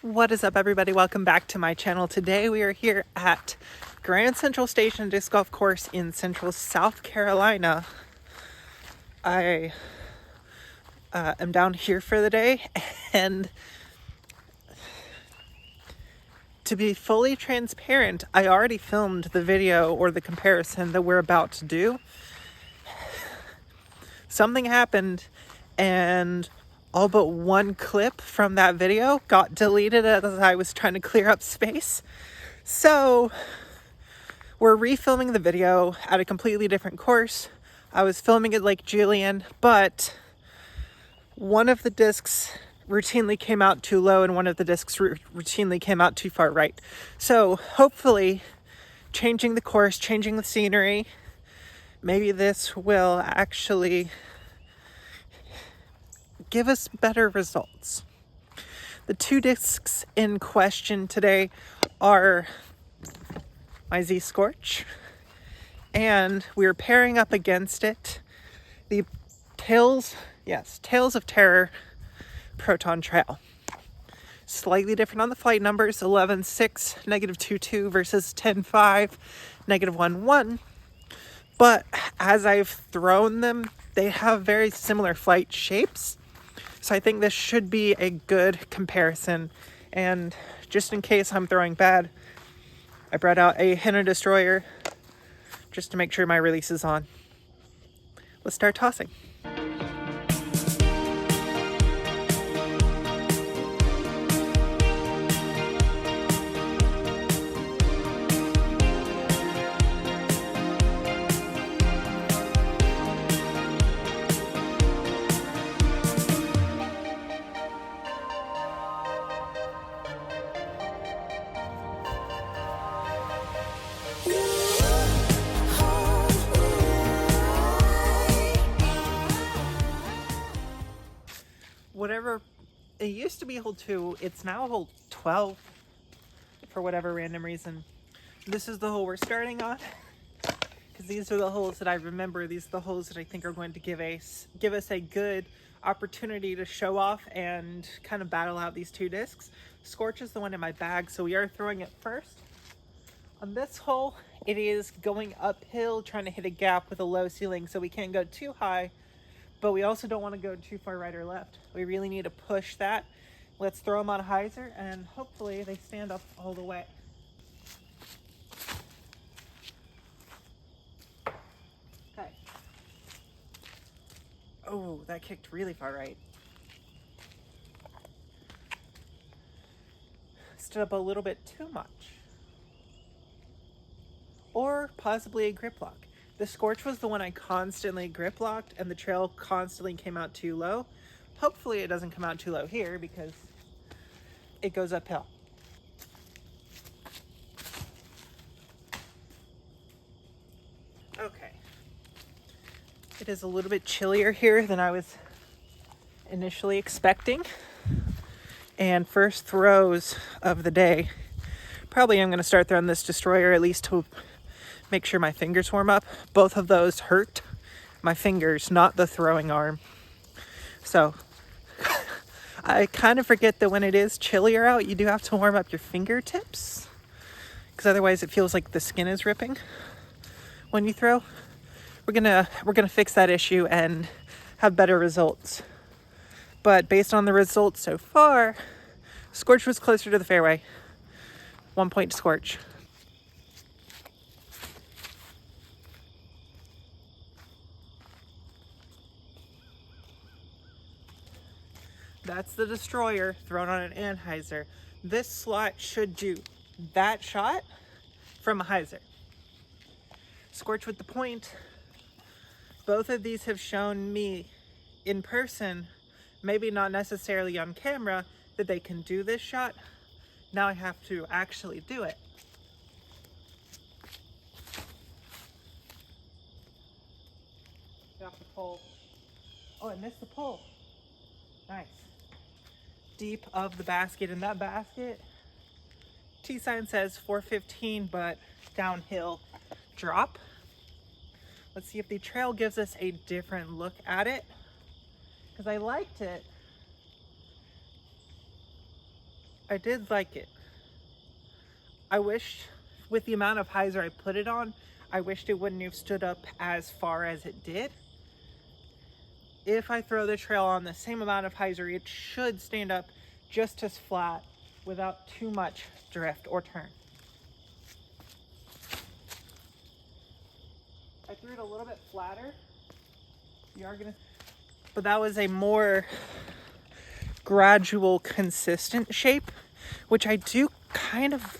What is up, everybody? Welcome back to my channel. Today we are here at Grand Central Station Disc Golf Course in Central South Carolina. I am down here for the day, and to be fully transparent, I already filmed the video or the comparison that we're about to do. Something happened and all but one clip from that video got deleted as I was trying to clear up space. So we're refilming the video at a completely different course. I was filming it Lake Julian, but one of the discs routinely came out too low and one of the discs routinely came out too far right. So hopefully changing the course, changing the scenery, maybe this will actually give us better results. The two discs in question today are my Z Scorch, and we're pairing up against it the Tales of Terror Proton Trail. Slightly different on the flight numbers, 11.6, -2.2 versus 10.5, -1.1. But as I've thrown them, they have very similar flight shapes. So I think this should be a good comparison. And just in case I'm throwing bad, I brought out a Henna Destroyer just to make sure my release is on. Let's start tossing. Whatever, it used to be hole 2, it's now hole 12 for whatever random reason. This is the hole we're starting on because these are the holes that I remember. These are the holes that I think are going to give us a good opportunity to show off and kind of battle out these two discs. Scorch is the one in my bag, so we are throwing it first. On this hole, it is going uphill, trying to hit a gap with a low ceiling, so we can't go too high, but we also don't want to go too far right or left. We really need to push that. Let's throw them on hyzer, and hopefully they stand up all the way. Okay. Oh, that kicked really far right. Stood up a little bit too much. Or possibly a grip lock. The Scorch was the one I constantly grip locked, and the trail constantly came out too low. Hopefully it doesn't come out too low here because it goes uphill. Okay. It is a little bit chillier here than I was initially expecting. And first throws of the day. Probably I'm going to start throwing this Destroyer at least to make sure my fingers warm up. Both of those hurt my fingers, not the throwing arm. So I kind of forget that when it is chillier out, you do have to warm up your fingertips, because otherwise it feels like the skin is ripping when you throw. We're gonna fix that issue and have better results. But based on the results so far, Scorch was closer to the fairway. 1 point Scorch. That's the Destroyer thrown on an anhyzer. This slot should do that shot from a hyzer. Scorch with the point. Both of these have shown me in person, maybe not necessarily on camera, that they can do this shot. Now I have to actually do it. Get off the pole. Oh, I missed the pole. Nice. Deep of the basket, and that basket, T-sign says 415, but downhill drop. Let's see if the trail gives us a different look at it, because I liked it I did like it. I wish, with the amount of hyzer I put it on, I wished it wouldn't have stood up as far as it did. If I throw the trail on the same amount of hyzer, it should stand up just as flat without too much drift or turn. I threw it a little bit flatter. But that was a more gradual, consistent shape, which I do kind of...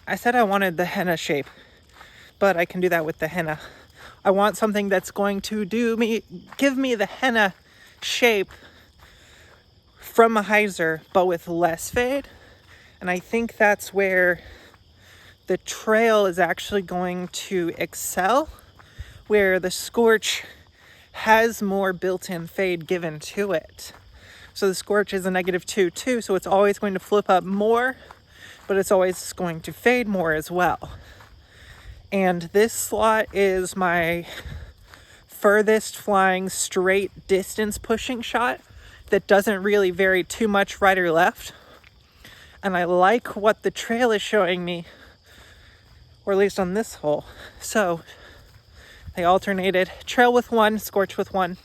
I said I wanted the henna shape, but I can do that with the henna. I want something that's going to give me the henna shape from a hyzer, but with less fade. And I think that's where the trail is actually going to excel, where the Scorch has more built-in fade given to it. So the Scorch is a -2 too, so it's always going to flip up more, but it's always going to fade more as well. And this slot is my furthest flying straight distance pushing shot that doesn't really vary too much right or left. And I like what the trail is showing me, or at least on this hole. So they alternated trail with one, Scorch with one.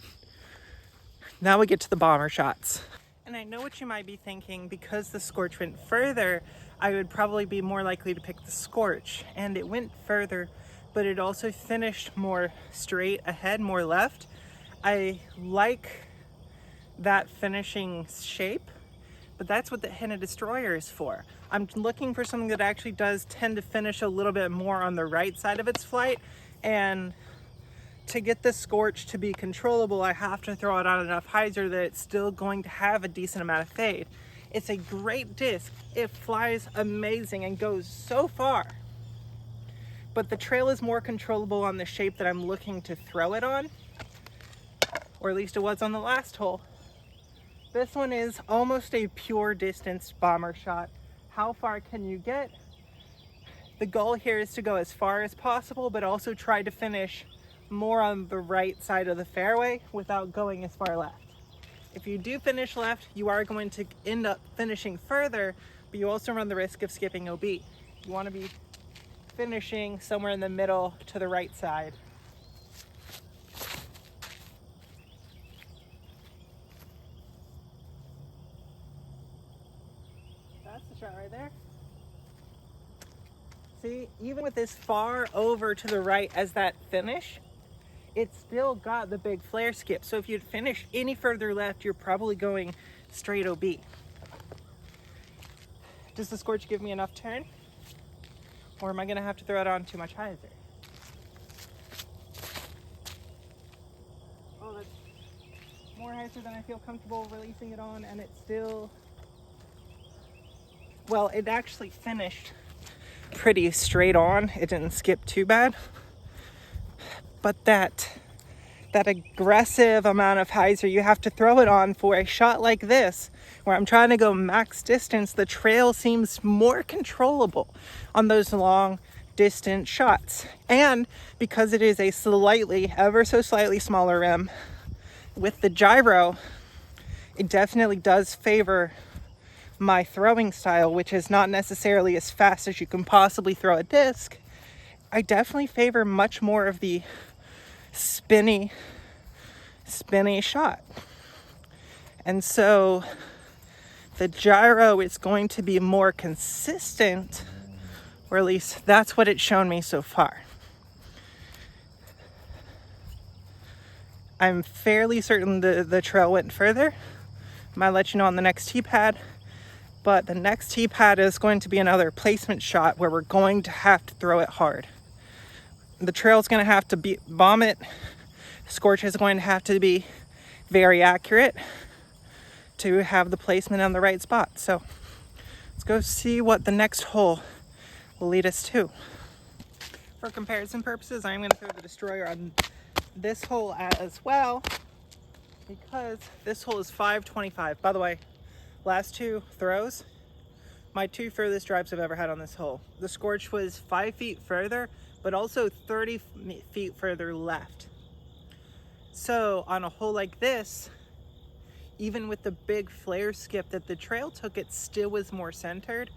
Now we get to the bomber shots. And I know what you might be thinking, because the Scorch went further, I would probably be more likely to pick the Scorch. And it went further, but it also finished more straight ahead, more left. I like that finishing shape, but that's what the henna destroyer is for. I'm looking for something that actually does tend to finish a little bit more on the right side of its flight, and to get the Scorch to be controllable, I have to throw it on enough hyzer that it's still going to have a decent amount of fade. It's a great disc. It flies amazing and goes so far. But the trail is more controllable on the shape that I'm looking to throw it on, or at least it was on the last hole. This one is almost a pure distance bomber shot. How far can you get? The goal here is to go as far as possible, but also try to finish more on the right side of the fairway without going as far left. If you do finish left, you are going to end up finishing further, but you also run the risk of skipping OB. You want to be finishing somewhere in the middle to the right side. That's the shot right there. See, even with this far over to the right as that finish, it's still got the big flare skip. So if you'd finish any further left, you're probably going straight OB. Does the Scorch give me enough turn? Or am I gonna have to throw it on too much hyzer? Oh, that's more hyzer than I feel comfortable releasing it on, and it's still... Well, it actually finished pretty straight on. It didn't skip too bad. But that aggressive amount of hyzer you have to throw it on for a shot like this, where I'm trying to go max distance, the trail seems more controllable on those long distance shots. And because it is a slightly, ever so slightly smaller rim, with the gyro, it definitely does favor my throwing style, which is not necessarily as fast as you can possibly throw a disc. I definitely favor much more of the spinny shot. And so the gyro is going to be more consistent, or at least that's what it's shown me so far. I'm fairly certain the trail went further. I might let you know on the next tee pad. But the next tee pad is going to be another placement shot where we're going to have to throw it hard. The trail's going to have to bomb it. Scorch is going to have to be very accurate to have the placement on the right spot. So let's go see what the next hole will lead us to. For comparison purposes, I'm going to throw the destroyer on this hole as well, because this hole is 525. By the way, last two throws, my two furthest drives I've ever had on this hole. The Scorch was 5 feet further, but also 30 feet further left. So on a hole like this, even with the big flare skip that the trail took, it still was more centered.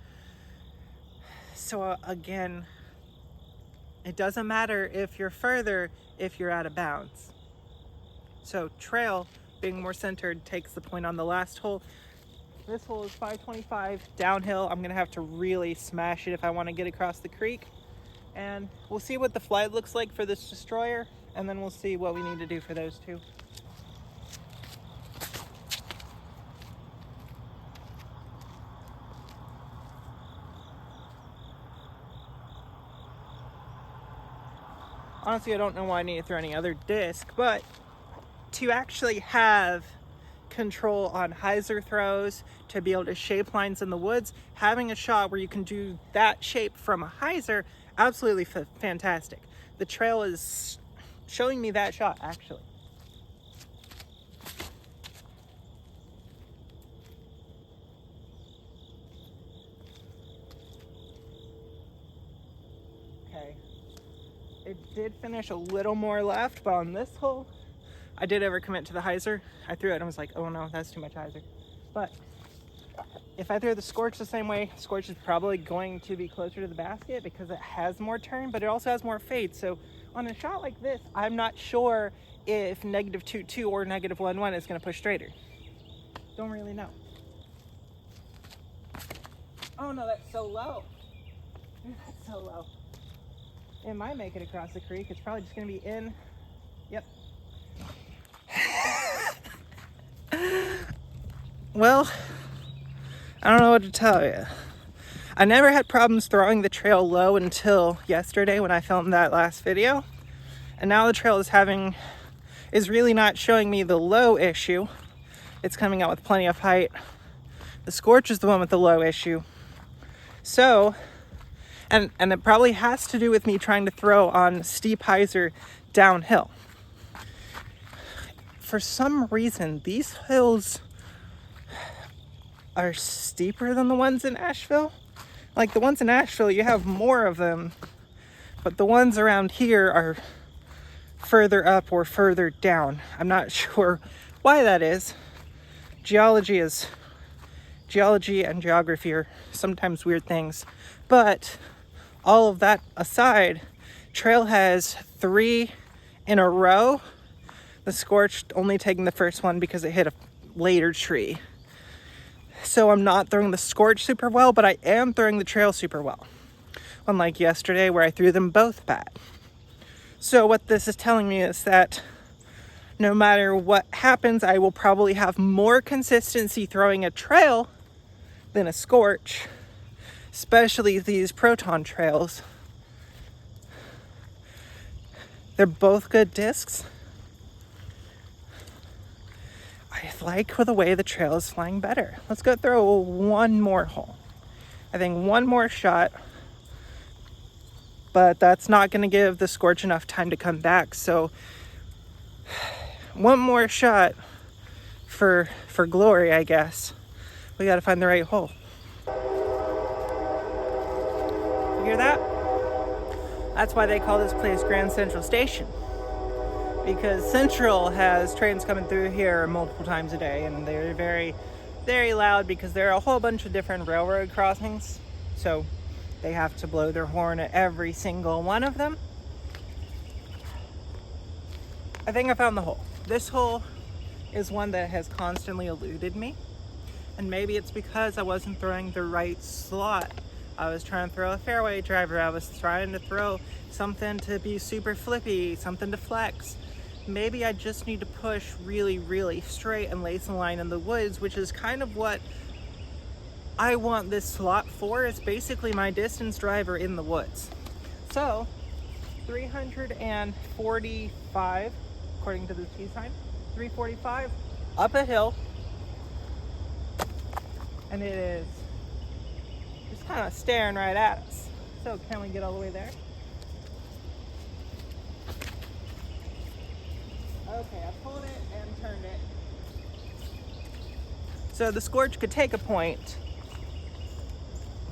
So again, it doesn't matter if you're further if you're out of bounds. So trail being more centered takes the point on the last hole. This hole is 525 downhill. I'm gonna have to really smash it if I want to get across the creek. And we'll see what the flight looks like for this destroyer, and then we'll see what we need to do for those two. Honestly, I don't know why I need to throw any other disc, but to actually have control on hyzer throws, to be able to shape lines in the woods, having a shot where you can do that shape from a hyzer, absolutely fantastic. The trail is showing me that shot, actually. Okay. It did finish a little more left, but on this hole, I did overcommit to the hyzer. I threw it and I was like, oh no, that's too much hyzer. But if I throw the Scorch the same way, Scorch is probably going to be closer to the basket because it has more turn, but it also has more fade. So on a shot like this, I'm not sure if -2.2 or -1.1 is going to push straighter. Don't really know. Oh no, that's so low. That's so low. It might make it across the creek. It's probably just going to be in. Yep. Well, I don't know what to tell you. I never had problems throwing the trail low until yesterday when I filmed that last video. And now the trail is really not showing me the low issue. It's coming out with plenty of height. The Scorch is the one with the low issue. So, and it probably has to do with me trying to throw on steep hyzer downhill. For some reason, these hills are steeper than the ones in Asheville. Like the ones in Asheville, you have more of them, but the ones around here are further up or further down. I'm not sure why that is. Geology and geography are sometimes weird things, but all of that aside, trail has 3 in a row. The Scorch only taking the first one because it hit a later tree. So I'm not throwing the Scorch super well, but I am throwing the trail super well. Unlike yesterday where I threw them both bad. So what this is telling me is that no matter what happens, I will probably have more consistency throwing a trail than a Scorch, especially these Proton trails. They're both good discs. I like the way the trail is flying better. Let's go throw one more hole. I think one more shot, but that's not going to give the Scorch enough time to come back. So one more shot for glory, I guess. We got to find the right hole. You hear that? That's why they call this place Grand Central Station. Because Central has trains coming through here multiple times a day, and they're very, very loud because there are a whole bunch of different railroad crossings. So they have to blow their horn at every single one of them. I think I found the hole. This hole is one that has constantly eluded me. And maybe it's because I wasn't throwing the right slot. I was trying to throw a fairway driver. I was trying to throw something to be super flippy, something to flex. Maybe I just need to push really, really straight and lay some line in the woods, which is kind of what I want this slot for. It's basically my distance driver in the woods. So 345, according to the T sign, 345 up a hill. And it is just kind of staring right at us. So can we get all the way there? Okay, I pulled it and turned it. So the Scorch could take a point,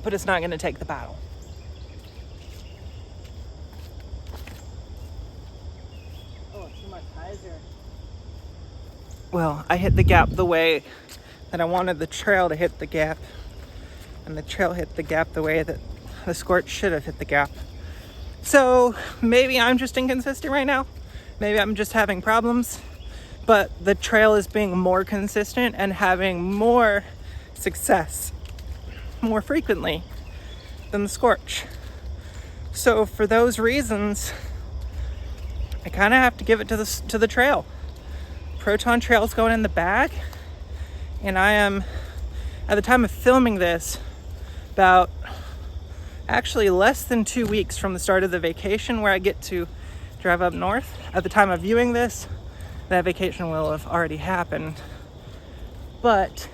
but it's not going to take the battle. Oh, too much hyzer. well, I hit the gap the way that I wanted the trail to hit the gap, and the trail hit the gap the way that the Scorch should have hit the gap. So maybe I'm just inconsistent right now. Maybe I'm just having problems, but the trail is being more consistent and having more success more frequently than the Scorch. So for those reasons, I kind of have to give it to the trail. Proton trail's going in the bag, and I am, at the time of filming this, about actually less than 2 weeks from the start of the vacation where I get to drive up north. At the time of viewing this, that vacation will have already happened. But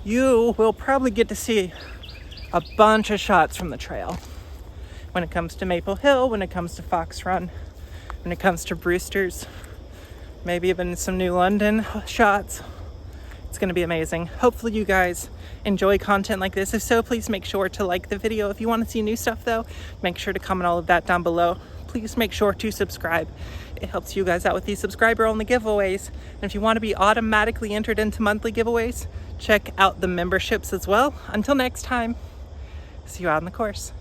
you will probably get to see a bunch of shots from the trail when it comes to Maple Hill, when it comes to Fox Run, when it comes to Brewster's, maybe even some New London shots. It's going to be amazing. Hopefully you guys enjoy content like this. If so, please make sure to like the video. If you want to see new stuff though, make sure to comment all of that down below. Please make sure to subscribe. It helps you guys out with these subscriber only giveaways. And if you want to be automatically entered into monthly giveaways, check out the memberships as well. Until next time, see you out on the course.